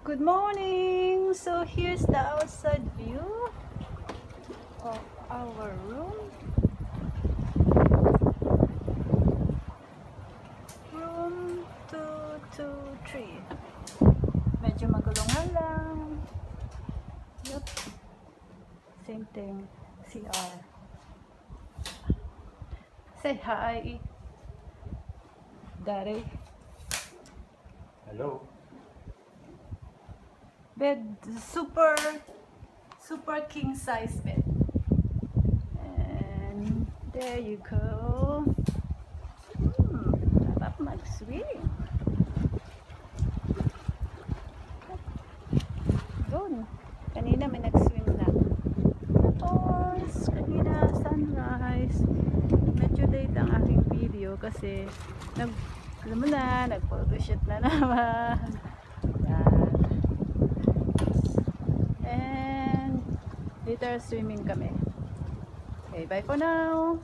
Good morning! So here's the outside view of our room. Room 223. Medyo magulungan lang. Yep. Same thing. CR. Say hi, Daddy. Hello. Bed, super king size bed. And there you go. Sarap mag-swim. Doon. Kanina may nag-swim na. Tapos, kanina sunrise. Medyo late ang aking video kasi alam mo na, nag-photoshoot na naman. Yan. And later swimming kami. Okay, bye for now.